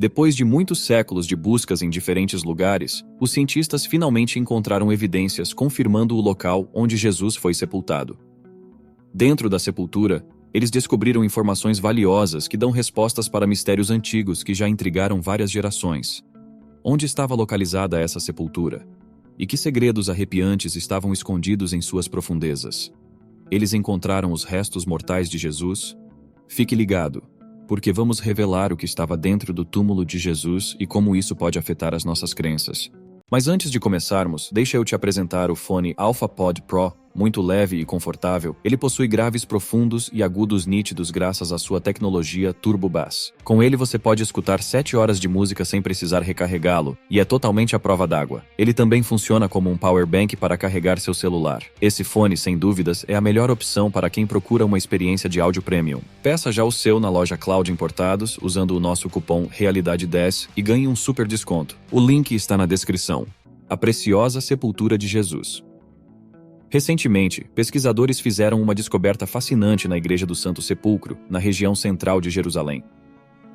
Depois de muitos séculos de buscas em diferentes lugares, os cientistas finalmente encontraram evidências confirmando o local onde Jesus foi sepultado. Dentro da sepultura, eles descobriram informações valiosas que dão respostas para mistérios antigos que já intrigaram várias gerações. Onde estava localizada essa sepultura? E que segredos arrepiantes estavam escondidos em suas profundezas? Eles encontraram os restos mortais de Jesus? Fique ligado, porque vamos revelar o que estava dentro do túmulo de Jesus e como isso pode afetar as nossas crenças. Mas antes de começarmos, deixa eu te apresentar o fone AlphaPod Pro. Muito leve e confortável, ele possui graves profundos e agudos nítidos graças à sua tecnologia Turbo Bass. Com ele você pode escutar 7 horas de música sem precisar recarregá-lo, e é totalmente à prova d'água. Ele também funciona como um power bank para carregar seu celular. Esse fone, sem dúvidas, é a melhor opção para quem procura uma experiência de áudio premium. Peça já o seu na loja Cloud Importados, usando o nosso cupom REALIDADE10 e ganhe um super desconto. O link está na descrição. A preciosa sepultura de Jesus. Recentemente, pesquisadores fizeram uma descoberta fascinante na Igreja do Santo Sepulcro, na região central de Jerusalém.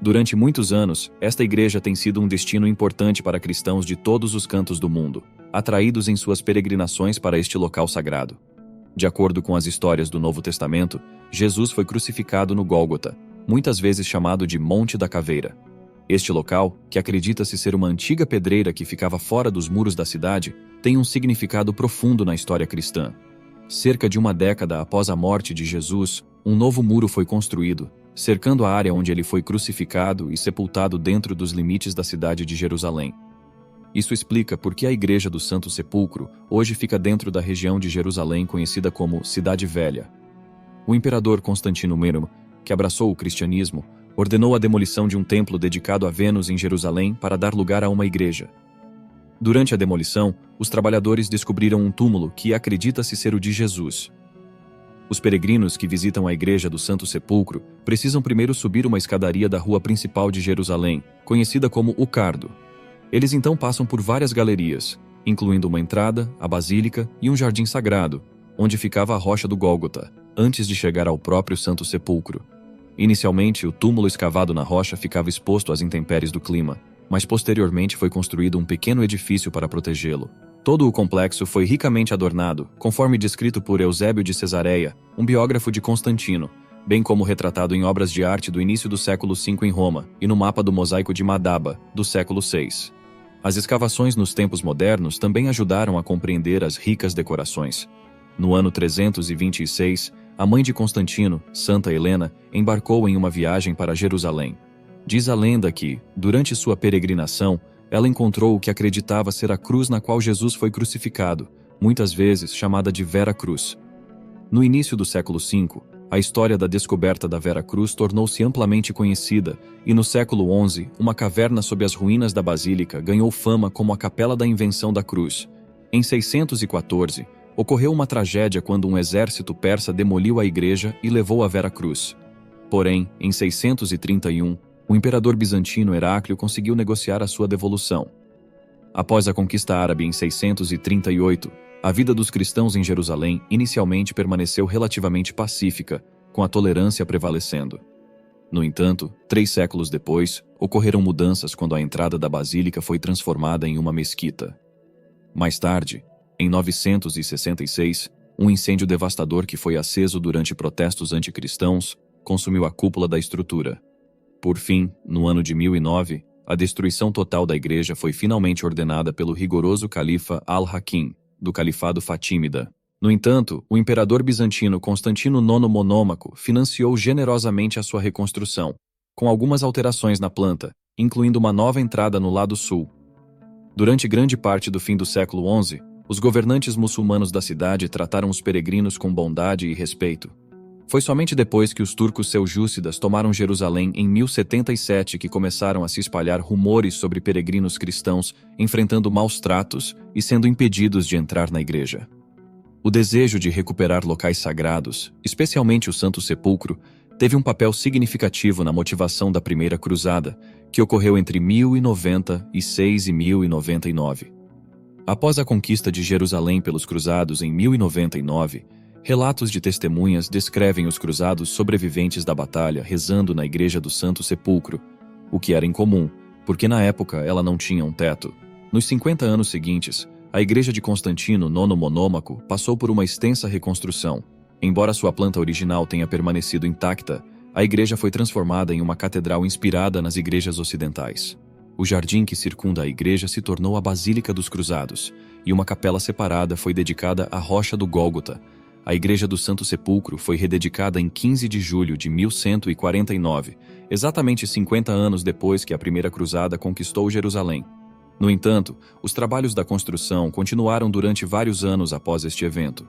Durante muitos anos, esta igreja tem sido um destino importante para cristãos de todos os cantos do mundo, atraídos em suas peregrinações para este local sagrado. De acordo com as histórias do Novo Testamento, Jesus foi crucificado no Gólgota, muitas vezes chamado de Monte da Caveira. Este local, que acredita-se ser uma antiga pedreira que ficava fora dos muros da cidade, tem um significado profundo na história cristã. Cerca de uma década após a morte de Jesus, um novo muro foi construído, cercando a área onde ele foi crucificado e sepultado dentro dos limites da cidade de Jerusalém. Isso explica por que a Igreja do Santo Sepulcro hoje fica dentro da região de Jerusalém conhecida como Cidade Velha. O imperador Constantino Méramo, que abraçou o cristianismo, ordenou a demolição de um templo dedicado a Vênus em Jerusalém para dar lugar a uma igreja. Durante a demolição, os trabalhadores descobriram um túmulo que acredita-se ser o de Jesus. Os peregrinos que visitam a Igreja do Santo Sepulcro precisam primeiro subir uma escadaria da rua principal de Jerusalém, conhecida como o Cardo. Eles então passam por várias galerias, incluindo uma entrada, a basílica e um jardim sagrado, onde ficava a rocha do Gólgota, antes de chegar ao próprio Santo Sepulcro. Inicialmente, o túmulo escavado na rocha ficava exposto às intempéries do clima, mas posteriormente foi construído um pequeno edifício para protegê-lo. Todo o complexo foi ricamente adornado, conforme descrito por Eusébio de Cesareia, um biógrafo de Constantino, bem como retratado em obras de arte do início do século V em Roma e no mapa do mosaico de Madaba, do século VI. As escavações nos tempos modernos também ajudaram a compreender as ricas decorações. No ano 326, a mãe de Constantino, Santa Helena, embarcou em uma viagem para Jerusalém. Diz a lenda que, durante sua peregrinação, ela encontrou o que acreditava ser a cruz na qual Jesus foi crucificado, muitas vezes chamada de Vera Cruz. No início do século V, a história da descoberta da Vera Cruz tornou-se amplamente conhecida e no século XI, uma caverna sob as ruínas da basílica ganhou fama como a Capela da Invenção da Cruz. Em 614, ocorreu uma tragédia quando um exército persa demoliu a igreja e levou a Vera Cruz. Porém, em 631, o imperador bizantino Heráclio conseguiu negociar a sua devolução. Após a conquista árabe em 638, a vida dos cristãos em Jerusalém inicialmente permaneceu relativamente pacífica, com a tolerância prevalecendo. No entanto, 3 séculos depois, ocorreram mudanças quando a entrada da basílica foi transformada em uma mesquita. Mais tarde, em 966, um incêndio devastador que foi aceso durante protestos anticristãos consumiu a cúpula da estrutura. Por fim, no ano de 1009, a destruição total da igreja foi finalmente ordenada pelo rigoroso califa Al-Hakim, do Califado Fatímida. No entanto, o imperador bizantino Constantino IX Monômaco financiou generosamente a sua reconstrução, com algumas alterações na planta, incluindo uma nova entrada no lado sul. Durante grande parte do fim do século XI, os governantes muçulmanos da cidade trataram os peregrinos com bondade e respeito. Foi somente depois que os turcos seljúcidas tomaram Jerusalém em 1077 que começaram a se espalhar rumores sobre peregrinos cristãos enfrentando maus tratos e sendo impedidos de entrar na igreja. O desejo de recuperar locais sagrados, especialmente o Santo Sepulcro, teve um papel significativo na motivação da Primeira Cruzada, que ocorreu entre 1096 e 1099. Após a conquista de Jerusalém pelos cruzados em 1099, relatos de testemunhas descrevem os cruzados sobreviventes da batalha rezando na Igreja do Santo Sepulcro, o que era incomum, porque na época ela não tinha um teto. Nos 50 anos seguintes, a igreja de Constantino IX Monômaco passou por uma extensa reconstrução. Embora sua planta original tenha permanecido intacta, a igreja foi transformada em uma catedral inspirada nas igrejas ocidentais. O jardim que circunda a igreja se tornou a Basílica dos Cruzados, e uma capela separada foi dedicada à Rocha do Gólgota. A Igreja do Santo Sepulcro foi rededicada em 15 de julho de 1149, exatamente 50 anos depois que a primeira cruzada conquistou Jerusalém. No entanto, os trabalhos da construção continuaram durante vários anos após este evento.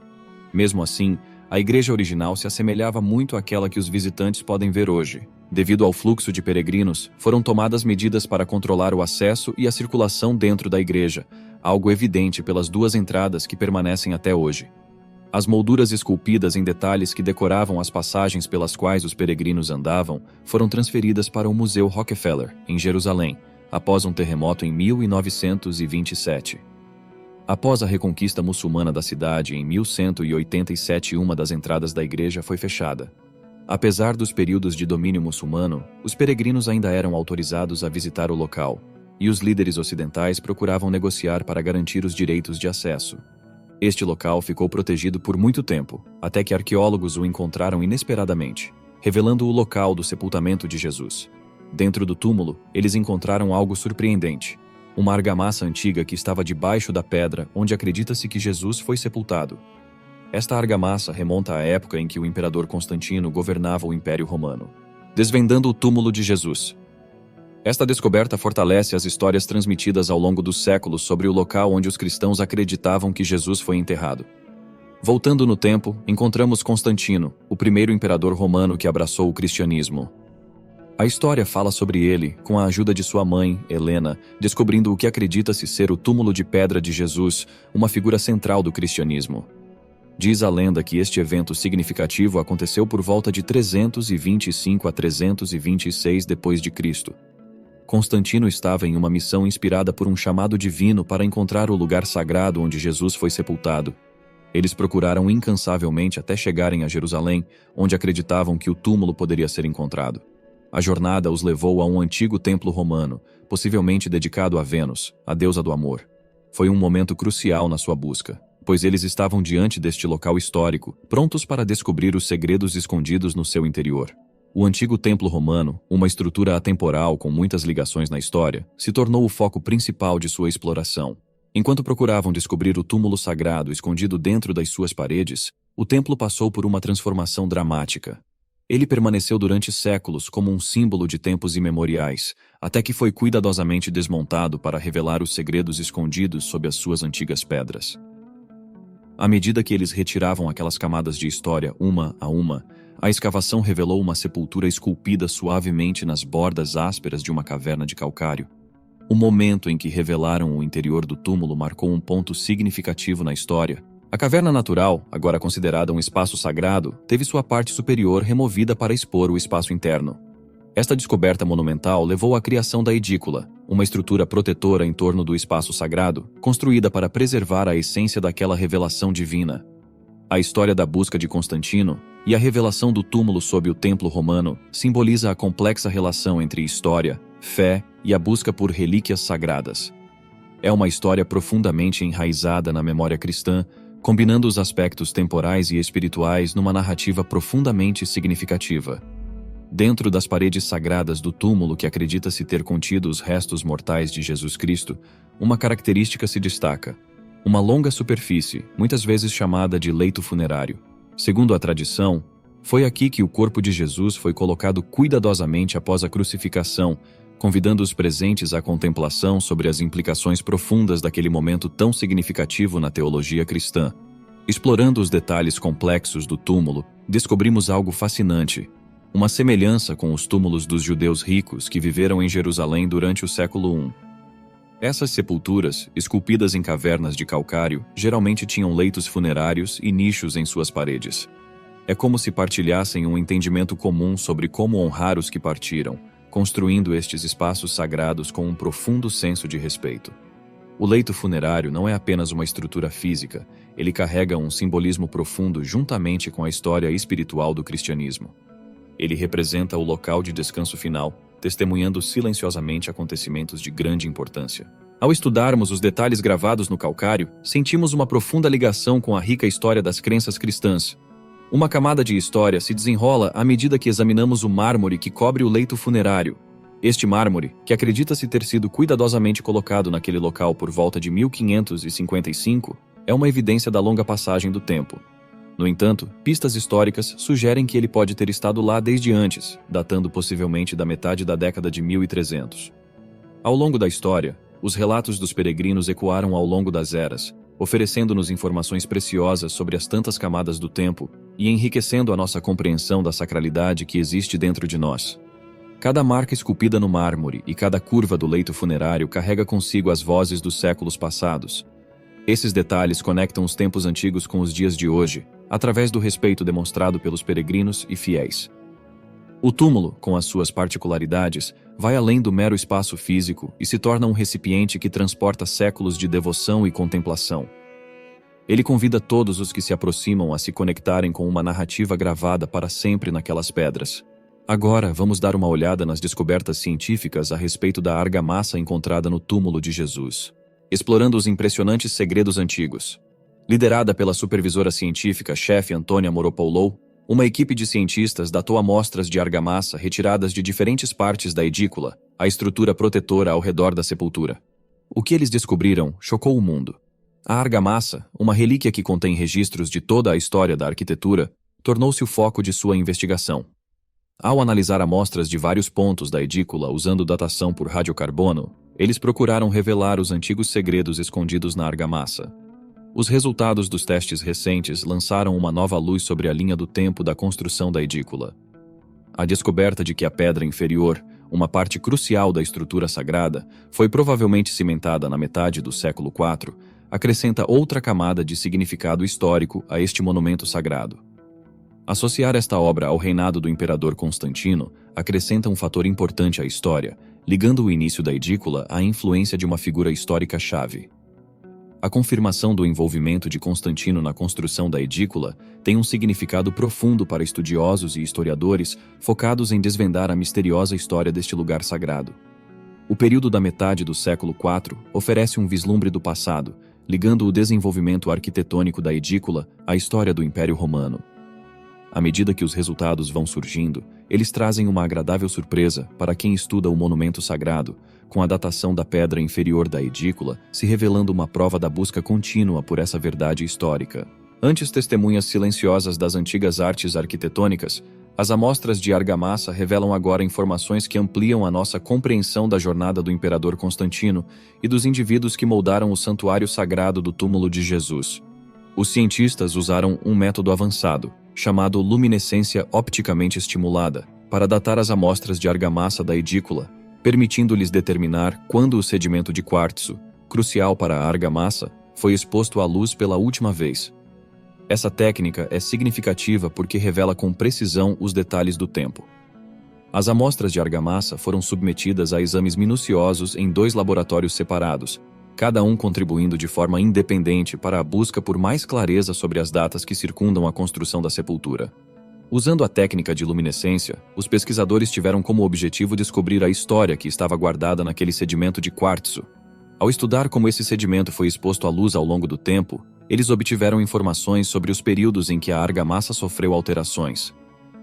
Mesmo assim, a igreja original se assemelhava muito àquela que os visitantes podem ver hoje. Devido ao fluxo de peregrinos, foram tomadas medidas para controlar o acesso e a circulação dentro da igreja, algo evidente pelas duas entradas que permanecem até hoje. As molduras esculpidas em detalhes que decoravam as passagens pelas quais os peregrinos andavam foram transferidas para o Museu Rockefeller, em Jerusalém, após um terremoto em 1927. Após a reconquista muçulmana da cidade em 1187, uma das entradas da igreja foi fechada. Apesar dos períodos de domínio muçulmano, os peregrinos ainda eram autorizados a visitar o local, e os líderes ocidentais procuravam negociar para garantir os direitos de acesso. Este local ficou protegido por muito tempo, até que arqueólogos o encontraram inesperadamente, revelando o local do sepultamento de Jesus. Dentro do túmulo, eles encontraram algo surpreendente: uma argamassa antiga que estava debaixo da pedra onde acredita-se que Jesus foi sepultado. Esta argamassa remonta à época em que o imperador Constantino governava o Império Romano. Desvendando o túmulo de Jesus. Esta descoberta fortalece as histórias transmitidas ao longo dos séculos sobre o local onde os cristãos acreditavam que Jesus foi enterrado. Voltando no tempo, encontramos Constantino, o primeiro imperador romano que abraçou o cristianismo. A história fala sobre ele, com a ajuda de sua mãe, Helena, descobrindo o que acredita-se ser o túmulo de pedra de Jesus, uma figura central do cristianismo. Diz a lenda que este evento significativo aconteceu por volta de 325 a 326 d.C. Constantino estava em uma missão inspirada por um chamado divino para encontrar o lugar sagrado onde Jesus foi sepultado. Eles procuraram incansavelmente até chegarem a Jerusalém, onde acreditavam que o túmulo poderia ser encontrado. A jornada os levou a um antigo templo romano, possivelmente dedicado a Vênus, a deusa do amor. Foi um momento crucial na sua busca, pois eles estavam diante deste local histórico, prontos para descobrir os segredos escondidos no seu interior. O antigo templo romano, uma estrutura atemporal com muitas ligações na história, se tornou o foco principal de sua exploração. Enquanto procuravam descobrir o túmulo sagrado escondido dentro das suas paredes, o templo passou por uma transformação dramática. Ele permaneceu durante séculos como um símbolo de tempos imemoriais, até que foi cuidadosamente desmontado para revelar os segredos escondidos sob as suas antigas pedras. À medida que eles retiravam aquelas camadas de história uma a uma, a escavação revelou uma sepultura esculpida suavemente nas bordas ásperas de uma caverna de calcário. O momento em que revelaram o interior do túmulo marcou um ponto significativo na história. A caverna natural, agora considerada um espaço sagrado, teve sua parte superior removida para expor o espaço interno. Esta descoberta monumental levou à criação da edícula, uma estrutura protetora em torno do espaço sagrado, construída para preservar a essência daquela revelação divina. A história da busca de Constantino e a revelação do túmulo sob o templo romano simboliza a complexa relação entre história, fé e a busca por relíquias sagradas. É uma história profundamente enraizada na memória cristã, combinando os aspectos temporais e espirituais numa narrativa profundamente significativa. Dentro das paredes sagradas do túmulo que acredita-se ter contido os restos mortais de Jesus Cristo, uma característica se destaca: uma longa superfície, muitas vezes chamada de leito funerário. Segundo a tradição, foi aqui que o corpo de Jesus foi colocado cuidadosamente após a crucificação, convidando os presentes à contemplação sobre as implicações profundas daquele momento tão significativo na teologia cristã. Explorando os detalhes complexos do túmulo, descobrimos algo fascinante: uma semelhança com os túmulos dos judeus ricos que viveram em Jerusalém durante o século I. Essas sepulturas, esculpidas em cavernas de calcário, geralmente tinham leitos funerários e nichos em suas paredes. É como se partilhassem um entendimento comum sobre como honrar os que partiram, construindo estes espaços sagrados com um profundo senso de respeito. O leito funerário não é apenas uma estrutura física, ele carrega um simbolismo profundo juntamente com a história espiritual do cristianismo. Ele representa o local de descanso final, testemunhando silenciosamente acontecimentos de grande importância. Ao estudarmos os detalhes gravados no calcário, sentimos uma profunda ligação com a rica história das crenças cristãs. Uma camada de história se desenrola à medida que examinamos o mármore que cobre o leito funerário. Este mármore, que acredita-se ter sido cuidadosamente colocado naquele local por volta de 1555, é uma evidência da longa passagem do tempo. No entanto, pistas históricas sugerem que ele pode ter estado lá desde antes, datando possivelmente da metade da década de 1300. Ao longo da história, os relatos dos peregrinos ecoaram ao longo das eras, oferecendo-nos informações preciosas sobre as tantas camadas do tempo e enriquecendo a nossa compreensão da sacralidade que existe dentro de nós. Cada marca esculpida no mármore e cada curva do leito funerário carrega consigo as vozes dos séculos passados. Esses detalhes conectam os tempos antigos com os dias de hoje, através do respeito demonstrado pelos peregrinos e fiéis. O túmulo, com as suas particularidades, vai além do mero espaço físico e se torna um recipiente que transporta séculos de devoção e contemplação. Ele convida todos os que se aproximam a se conectarem com uma narrativa gravada para sempre naquelas pedras. Agora, vamos dar uma olhada nas descobertas científicas a respeito da argamassa encontrada no túmulo de Jesus, explorando os impressionantes segredos antigos. Liderada pela supervisora científica-chefe Antônia Moropoulou, uma equipe de cientistas datou amostras de argamassa retiradas de diferentes partes da edícula, a estrutura protetora ao redor da sepultura. O que eles descobriram chocou o mundo. A argamassa, uma relíquia que contém registros de toda a história da arquitetura, tornou-se o foco de sua investigação. Ao analisar amostras de vários pontos da edícula usando datação por radiocarbono, eles procuraram revelar os antigos segredos escondidos na argamassa. Os resultados dos testes recentes lançaram uma nova luz sobre a linha do tempo da construção da edícula. A descoberta de que a pedra inferior, uma parte crucial da estrutura sagrada, foi provavelmente cimentada na metade do século IV, acrescenta outra camada de significado histórico a este monumento sagrado. Associar esta obra ao reinado do imperador Constantino acrescenta um fator importante à história, ligando o início da edícula à influência de uma figura histórica-chave. A confirmação do envolvimento de Constantino na construção da edícula tem um significado profundo para estudiosos e historiadores focados em desvendar a misteriosa história deste lugar sagrado. O período da metade do século IV oferece um vislumbre do passado, ligando o desenvolvimento arquitetônico da edícula à história do Império Romano. À medida que os resultados vão surgindo, eles trazem uma agradável surpresa para quem estuda o monumento sagrado, com a datação da pedra inferior da edícula se revelando uma prova da busca contínua por essa verdade histórica. Antes testemunhas silenciosas das antigas artes arquitetônicas, as amostras de argamassa revelam agora informações que ampliam a nossa compreensão da jornada do imperador Constantino e dos indivíduos que moldaram o santuário sagrado do túmulo de Jesus. Os cientistas usaram um método avançado, chamado luminescência opticamente estimulada, para datar as amostras de argamassa da edícula, permitindo-lhes determinar quando o sedimento de quartzo, crucial para a argamassa, foi exposto à luz pela última vez. Essa técnica é significativa porque revela com precisão os detalhes do tempo. As amostras de argamassa foram submetidas a exames minuciosos em 2 laboratórios separados, cada um contribuindo de forma independente para a busca por mais clareza sobre as datas que circundam a construção da sepultura. Usando a técnica de luminescência, os pesquisadores tiveram como objetivo descobrir a história que estava guardada naquele sedimento de quartzo. Ao estudar como esse sedimento foi exposto à luz ao longo do tempo, eles obtiveram informações sobre os períodos em que a argamassa sofreu alterações.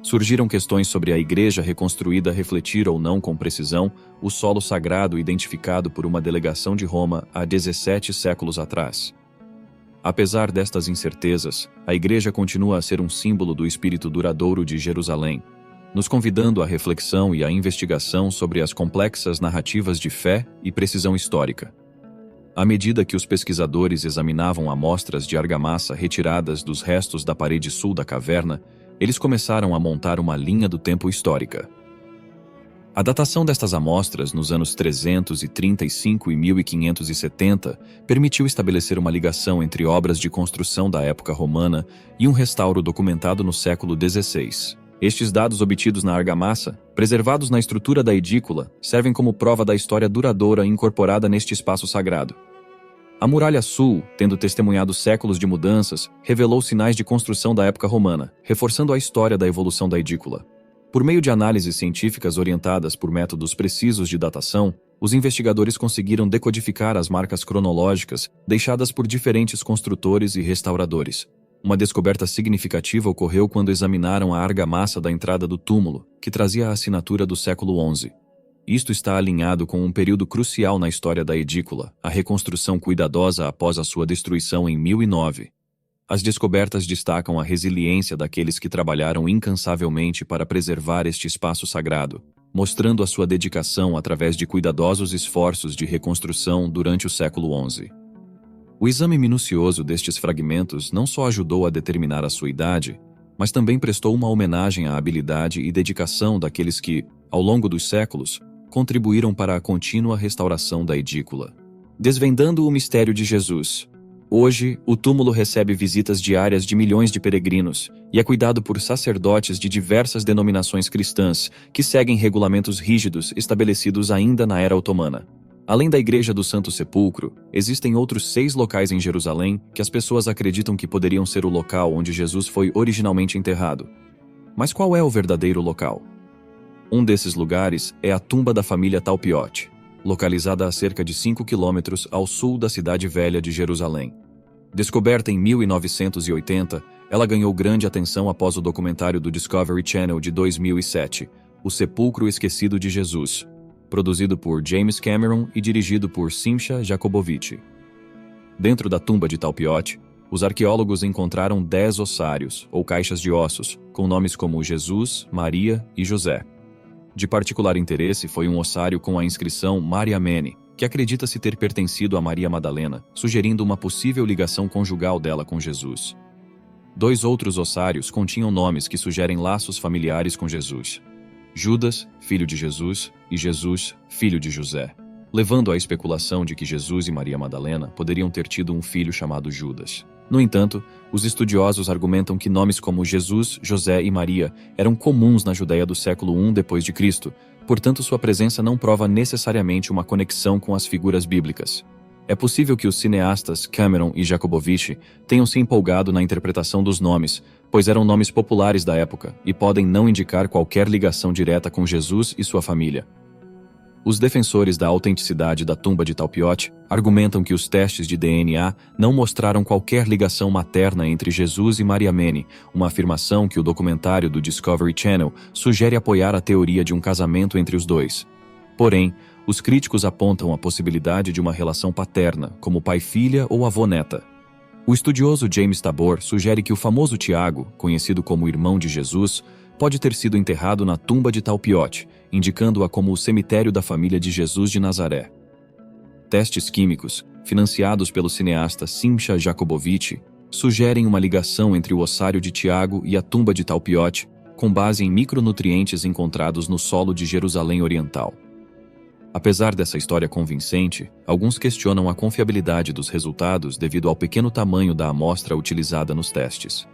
Surgiram questões sobre a igreja reconstruída refletir ou não com precisão o solo sagrado identificado por uma delegação de Roma há 17 séculos atrás. Apesar destas incertezas, a igreja continua a ser um símbolo do espírito duradouro de Jerusalém, nos convidando à reflexão e à investigação sobre as complexas narrativas de fé e precisão histórica. À medida que os pesquisadores examinavam amostras de argamassa retiradas dos restos da parede sul da caverna, eles começaram a montar uma linha do tempo histórica. A datação destas amostras nos anos 335 e 1570 permitiu estabelecer uma ligação entre obras de construção da época romana e um restauro documentado no século XVI. Estes dados obtidos na argamassa, preservados na estrutura da edícula, servem como prova da história duradoura incorporada neste espaço sagrado. A muralha sul, tendo testemunhado séculos de mudanças, revelou sinais de construção da época romana, reforçando a história da evolução da edícula. Por meio de análises científicas orientadas por métodos precisos de datação, os investigadores conseguiram decodificar as marcas cronológicas deixadas por diferentes construtores e restauradores. Uma descoberta significativa ocorreu quando examinaram a argamassa da entrada do túmulo, que trazia a assinatura do século XI. Isto está alinhado com um período crucial na história da edícula, a reconstrução cuidadosa após a sua destruição em 1009. As descobertas destacam a resiliência daqueles que trabalharam incansavelmente para preservar este espaço sagrado, mostrando a sua dedicação através de cuidadosos esforços de reconstrução durante o século XI. O exame minucioso destes fragmentos não só ajudou a determinar a sua idade, mas também prestou uma homenagem à habilidade e dedicação daqueles que, ao longo dos séculos, contribuíram para a contínua restauração da edícula. Desvendando o mistério de Jesus. Hoje, o túmulo recebe visitas diárias de milhões de peregrinos e é cuidado por sacerdotes de diversas denominações cristãs que seguem regulamentos rígidos estabelecidos ainda na era otomana. Além da Igreja do Santo Sepulcro, existem outros 6 locais em Jerusalém que as pessoas acreditam que poderiam ser o local onde Jesus foi originalmente enterrado. Mas qual é o verdadeiro local? Um desses lugares é a tumba da família Talpiot, localizada a cerca de 5 quilômetros ao sul da cidade velha de Jerusalém. Descoberta em 1980, ela ganhou grande atenção após o documentário do Discovery Channel de 2007, O Sepulcro Esquecido de Jesus, produzido por James Cameron e dirigido por Simcha Jacobovici. Dentro da tumba de Talpiot, os arqueólogos encontraram 10 ossários, ou caixas de ossos, com nomes como Jesus, Maria e José. De particular interesse foi um ossário com a inscrição Mariamene, que acredita-se ter pertencido a Maria Madalena, sugerindo uma possível ligação conjugal dela com Jesus. 2 outros ossários continham nomes que sugerem laços familiares com Jesus: Judas, filho de Jesus, e Jesus, filho de José, levando à especulação de que Jesus e Maria Madalena poderiam ter tido um filho chamado Judas. No entanto, os estudiosos argumentam que nomes como Jesus, José e Maria eram comuns na Judéia do século I d.C., portanto sua presença não prova necessariamente uma conexão com as figuras bíblicas. É possível que os cineastas Cameron e Jacobovici tenham se empolgado na interpretação dos nomes, pois eram nomes populares da época e podem não indicar qualquer ligação direta com Jesus e sua família. Os defensores da autenticidade da tumba de Talpiot argumentam que os testes de DNA não mostraram qualquer ligação materna entre Jesus e Mariamene, uma afirmação que o documentário do Discovery Channel sugere apoiar a teoria de um casamento entre os dois. Porém, os críticos apontam a possibilidade de uma relação paterna, como pai-filha ou avô-neta. O estudioso James Tabor sugere que o famoso Tiago, conhecido como irmão de Jesus, pode ter sido enterrado na tumba de Talpiot, indicando-a como o cemitério da família de Jesus de Nazaré. Testes químicos, financiados pelo cineasta Simcha Jacobovici, sugerem uma ligação entre o ossário de Tiago e a tumba de Talpiot, com base em micronutrientes encontrados no solo de Jerusalém Oriental. Apesar dessa história convincente, alguns questionam a confiabilidade dos resultados devido ao pequeno tamanho da amostra utilizada nos testes.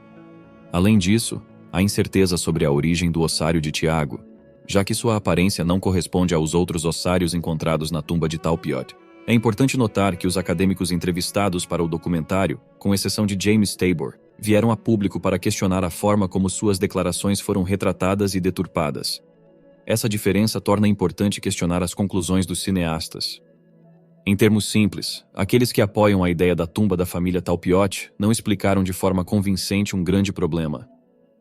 Além disso, há incerteza sobre a origem do ossário de Tiago, já que sua aparência não corresponde aos outros ossários encontrados na tumba de Talpiot. É importante notar que os acadêmicos entrevistados para o documentário, com exceção de James Tabor, vieram a público para questionar a forma como suas declarações foram retratadas e deturpadas. Essa diferença torna importante questionar as conclusões dos cineastas. Em termos simples, aqueles que apoiam a ideia da tumba da família Talpiot não explicaram de forma convincente um grande problema.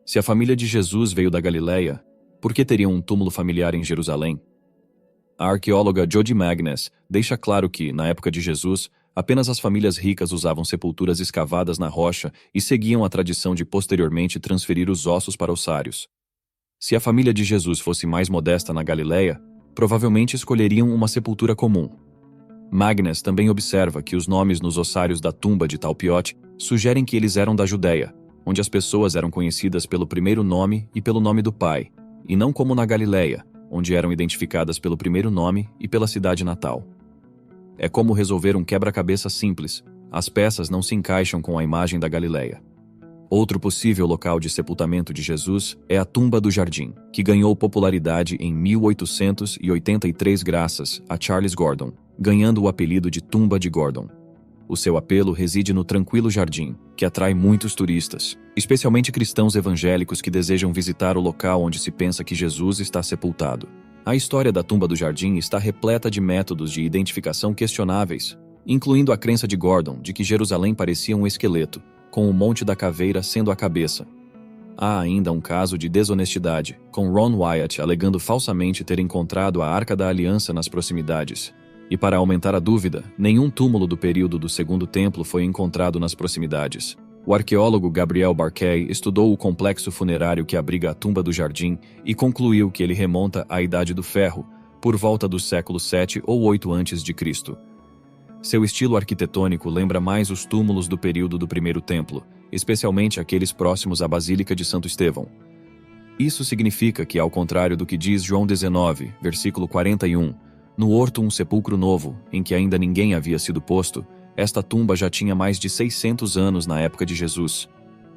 Se a família de Jesus veio da Galileia, por que teriam um túmulo familiar em Jerusalém? A arqueóloga Jodie Magness deixa claro que, na época de Jesus, apenas as famílias ricas usavam sepulturas escavadas na rocha e seguiam a tradição de posteriormente transferir os ossos para ossários. Se a família de Jesus fosse mais modesta na Galileia, provavelmente escolheriam uma sepultura comum. Magness também observa que os nomes nos ossários da tumba de Talpiot sugerem que eles eram da Judéia, onde as pessoas eram conhecidas pelo primeiro nome e pelo nome do pai, e não como na Galileia, onde eram identificadas pelo primeiro nome e pela cidade natal. É como resolver um quebra-cabeça simples. As peças não se encaixam com a imagem da Galileia. Outro possível local de sepultamento de Jesus é a Tumba do Jardim, que ganhou popularidade em 1883 graças a Charles Gordon, ganhando o apelido de Tumba de Gordon. O seu apelo reside no tranquilo jardim, que atrai muitos turistas. especialmente cristãos evangélicos que desejam visitar o local onde se pensa que Jesus está sepultado. A história da tumba do jardim está repleta de métodos de identificação questionáveis, incluindo a crença de Gordon de que Jerusalém parecia um esqueleto, com o Monte da Caveira sendo a cabeça. Há ainda um caso de desonestidade, com Ron Wyatt alegando falsamente ter encontrado a Arca da Aliança nas proximidades. E para aumentar a dúvida, nenhum túmulo do período do Segundo Templo foi encontrado nas proximidades. O arqueólogo Gabriel Barkay estudou o complexo funerário que abriga a tumba do jardim e concluiu que ele remonta à Idade do Ferro, por volta do século 7 ou 8 a.C. Seu estilo arquitetônico lembra mais os túmulos do período do Primeiro Templo, especialmente aqueles próximos à Basílica de Santo Estevão. Isso significa que, ao contrário do que diz João 19, versículo 41, no horto um sepulcro novo, em que ainda ninguém havia sido posto, esta tumba já tinha mais de 600 anos na época de Jesus.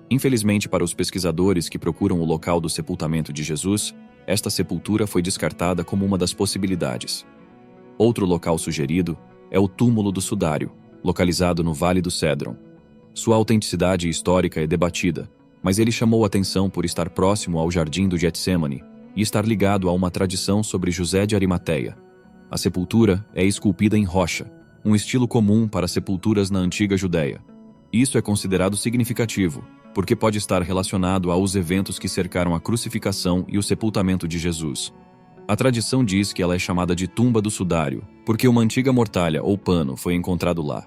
Infelizmente para os pesquisadores que procuram o local do sepultamento de Jesus, esta sepultura foi descartada como uma das possibilidades. Outro local sugerido é o túmulo do Sudário, localizado no Vale do Cédron. Sua autenticidade histórica é debatida, mas ele chamou atenção por estar próximo ao Jardim do Getsêmani e estar ligado a uma tradição sobre José de Arimateia. A sepultura é esculpida em rocha, um estilo comum para sepulturas na antiga Judéia. Isso é considerado significativo, porque pode estar relacionado aos eventos que cercaram a crucificação e o sepultamento de Jesus. A tradição diz que ela é chamada de Tumba do Sudário, porque uma antiga mortalha ou pano foi encontrado lá.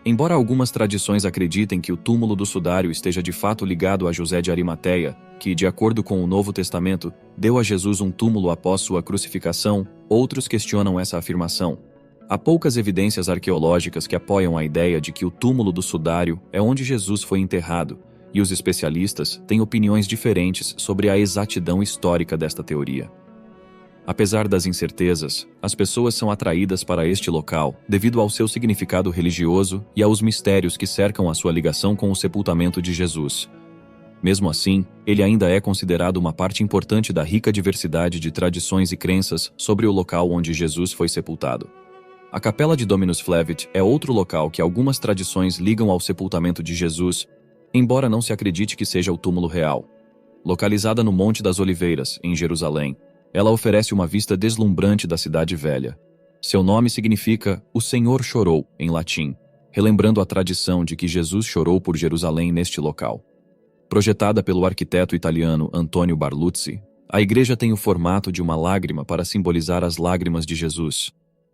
Embora algumas tradições acreditem que o túmulo do Sudário esteja de fato ligado a José de Arimateia, que, de acordo com o Novo Testamento, deu a Jesus um túmulo após sua crucificação, outros questionam essa afirmação. Há poucas evidências arqueológicas que apoiam a ideia de que o túmulo do Sudário é onde Jesus foi enterrado, e os especialistas têm opiniões diferentes sobre a exatidão histórica desta teoria. Apesar das incertezas, as pessoas são atraídas para este local devido ao seu significado religioso e aos mistérios que cercam a sua ligação com o sepultamento de Jesus. Mesmo assim, ele ainda é considerado uma parte importante da rica diversidade de tradições e crenças sobre o local onde Jesus foi sepultado. A Capela de Dominus Flevit é outro local que algumas tradições ligam ao sepultamento de Jesus, embora não se acredite que seja o túmulo real. Localizada no Monte das Oliveiras, em Jerusalém, ela oferece uma vista deslumbrante da Cidade Velha. Seu nome significa "O Senhor chorou", em latim, relembrando a tradição de que Jesus chorou por Jerusalém neste local. Projetada pelo arquiteto italiano Antonio Barluzzi, a igreja tem o formato de uma lágrima para simbolizar as lágrimas de Jesus.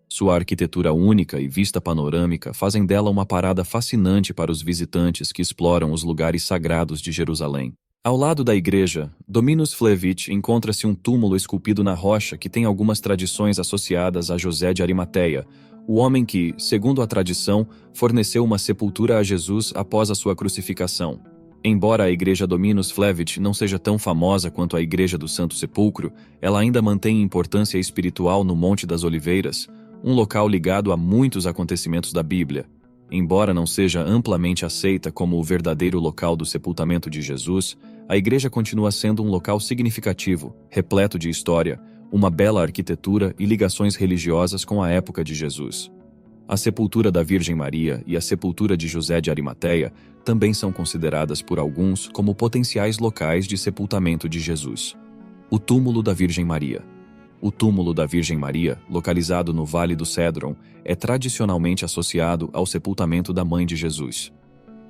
Sua arquitetura única e vista panorâmica fazem dela uma parada fascinante para os visitantes que exploram os lugares sagrados de Jerusalém. Ao lado da igreja, Dominus Flevit, encontra-se um túmulo esculpido na rocha que tem algumas tradições associadas a José de Arimateia, o homem que, segundo a tradição, forneceu uma sepultura a Jesus após a sua crucificação. Embora a igreja Dominus Flevit não seja tão famosa quanto a igreja do Santo Sepulcro, ela ainda mantém importância espiritual no Monte das Oliveiras, um local ligado a muitos acontecimentos da Bíblia. Embora não seja amplamente aceita como o verdadeiro local do sepultamento de Jesus, a igreja continua sendo um local significativo, repleto de história, uma bela arquitetura e ligações religiosas com a época de Jesus. A sepultura da Virgem Maria e a sepultura de José de Arimateia também são consideradas por alguns como potenciais locais de sepultamento de Jesus. O túmulo da Virgem Maria. O túmulo da Virgem Maria, localizado no Vale do Cédron, é tradicionalmente associado ao sepultamento da Mãe de Jesus.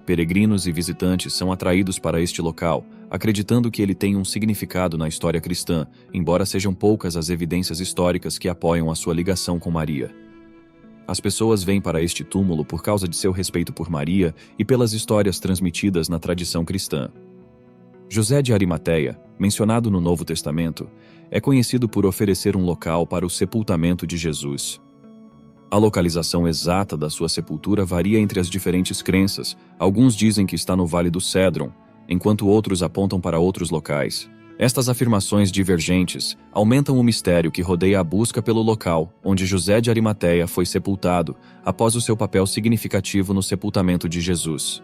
Peregrinos e visitantes são atraídos para este local, acreditando que ele tem um significado na história cristã, embora sejam poucas as evidências históricas que apoiam a sua ligação com Maria. As pessoas vêm para este túmulo por causa de seu respeito por Maria e pelas histórias transmitidas na tradição cristã. José de Arimateia, mencionado no Novo Testamento, é conhecido por oferecer um local para o sepultamento de Jesus. A localização exata da sua sepultura varia entre as diferentes crenças. Alguns dizem que está no Vale do Cédron, enquanto outros apontam para outros locais. Estas afirmações divergentes aumentam o mistério que rodeia a busca pelo local onde José de Arimateia foi sepultado após o seu papel significativo no sepultamento de Jesus.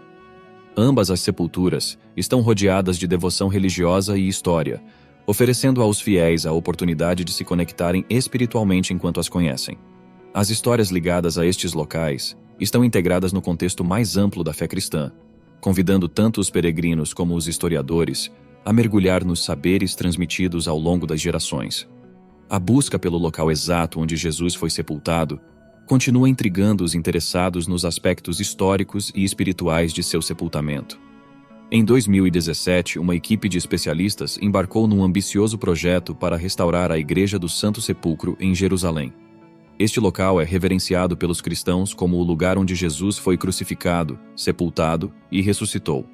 Ambas as sepulturas estão rodeadas de devoção religiosa e história, oferecendo aos fiéis a oportunidade de se conectarem espiritualmente enquanto as conhecem. As histórias ligadas a estes locais estão integradas no contexto mais amplo da fé cristã. convidando tanto os peregrinos como os historiadores a mergulhar nos saberes transmitidos ao longo das gerações. A busca pelo local exato onde Jesus foi sepultado continua intrigando os interessados nos aspectos históricos e espirituais de seu sepultamento. Em 2017, uma equipe de especialistas embarcou num ambicioso projeto para restaurar a Igreja do Santo Sepulcro em Jerusalém. Este local é reverenciado pelos cristãos como o lugar onde Jesus foi crucificado, sepultado e ressuscitou.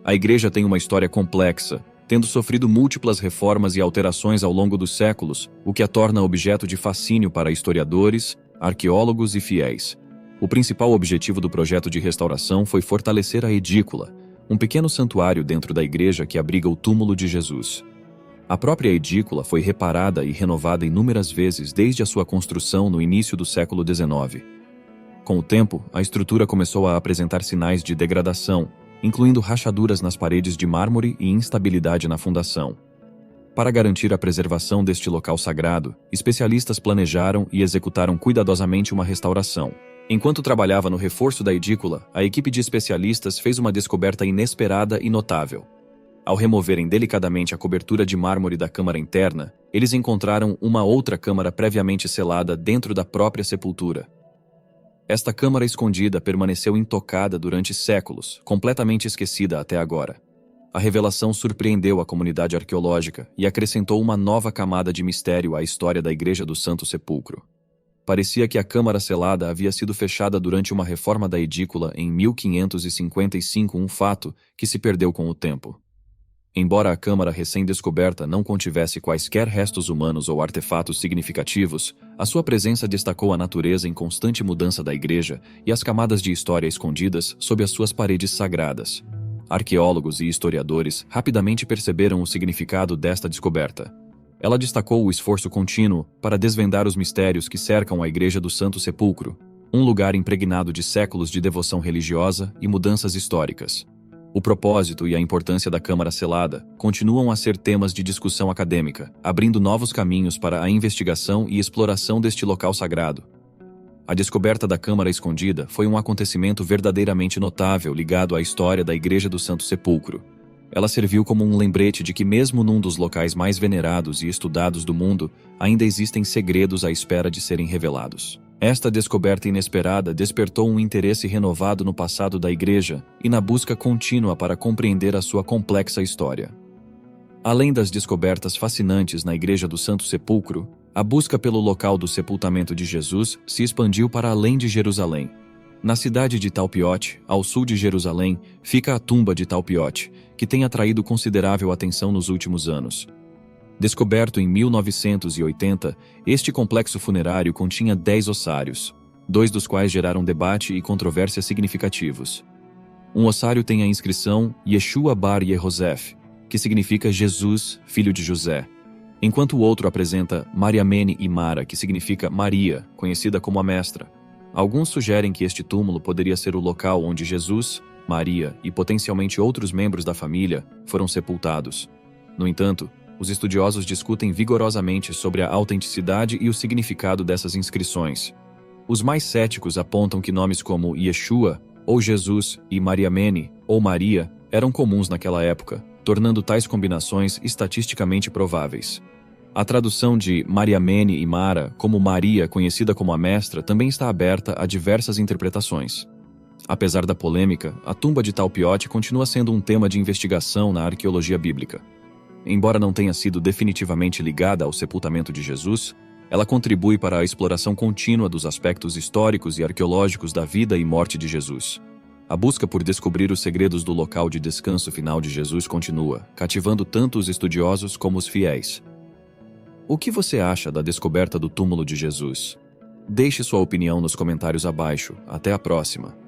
A igreja tem uma história complexa, tendo sofrido múltiplas reformas e alterações ao longo dos séculos, o que a torna objeto de fascínio para historiadores, arqueólogos e fiéis. O principal objetivo do projeto de restauração foi fortalecer a edícula, um pequeno santuário dentro da igreja que abriga o túmulo de Jesus. A própria edícula foi reparada e renovada inúmeras vezes desde a sua construção no início do século XIX. Com o tempo, a estrutura começou a apresentar sinais de degradação, incluindo rachaduras nas paredes de mármore e instabilidade na fundação. Para garantir a preservação deste local sagrado, especialistas planejaram e executaram cuidadosamente uma restauração. Enquanto trabalhava no reforço da edícula, a equipe de especialistas fez uma descoberta inesperada e notável. Ao removerem delicadamente a cobertura de mármore da câmara interna, eles encontraram uma outra câmara previamente selada dentro da própria sepultura. Esta câmara escondida permaneceu intocada durante séculos, completamente esquecida até agora. A revelação surpreendeu a comunidade arqueológica e acrescentou uma nova camada de mistério à história da Igreja do Santo Sepulcro. Parecia que a câmara selada havia sido fechada durante uma reforma da edícula em 1555, um fato que se perdeu com o tempo. Embora a câmara recém-descoberta não contivesse quaisquer restos humanos ou artefatos significativos, a sua presença destacou a natureza em constante mudança da igreja e as camadas de história escondidas sob as suas paredes sagradas. Arqueólogos e historiadores rapidamente perceberam o significado desta descoberta. Ela destacou o esforço contínuo para desvendar os mistérios que cercam a Igreja do Santo Sepulcro, um lugar impregnado de séculos de devoção religiosa e mudanças históricas. O propósito e a importância da Câmara Selada continuam a ser temas de discussão acadêmica, abrindo novos caminhos para a investigação e exploração deste local sagrado. A descoberta da Câmara Escondida foi um acontecimento verdadeiramente notável ligado à história da Igreja do Santo Sepulcro. Ela serviu como um lembrete de que mesmo num dos locais mais venerados e estudados do mundo, ainda existem segredos à espera de serem revelados. Esta descoberta inesperada despertou um interesse renovado no passado da Igreja e na busca contínua para compreender a sua complexa história. Além das descobertas fascinantes na Igreja do Santo Sepulcro, a busca pelo local do sepultamento de Jesus se expandiu para além de Jerusalém. Na cidade de Talpiote, ao sul de Jerusalém, fica a tumba de Talpiote, que tem atraído considerável atenção nos últimos anos. Descoberto em 1980, este complexo funerário continha 10 ossários, 2 dos quais geraram debate e controvérsia significativos. Um ossário tem a inscrição Yeshua Bar Yehosef, que significa Jesus, filho de José, enquanto o outro apresenta Mariamene e Mara, que significa Maria, conhecida como a Mestra. Alguns sugerem que este túmulo poderia ser o local onde Jesus, Maria e potencialmente outros membros da família foram sepultados. No entanto, os estudiosos discutem vigorosamente sobre a autenticidade e o significado dessas inscrições. Os mais céticos apontam que nomes como Yeshua, ou Jesus, e Mariamene, ou Maria, eram comuns naquela época, tornando tais combinações estatisticamente prováveis. A tradução de Mariamene e Mara como Maria, conhecida como a Mestra, também está aberta a diversas interpretações. Apesar da polêmica, a tumba de Talpiote continua sendo um tema de investigação na arqueologia bíblica. Embora não tenha sido definitivamente ligada ao sepultamento de Jesus, ela contribui para a exploração contínua dos aspectos históricos e arqueológicos da vida e morte de Jesus. A busca por descobrir os segredos do local de descanso final de Jesus continua, cativando tanto os estudiosos como os fiéis. O que você acha da descoberta do túmulo de Jesus? Deixe sua opinião nos comentários abaixo. Até a próxima!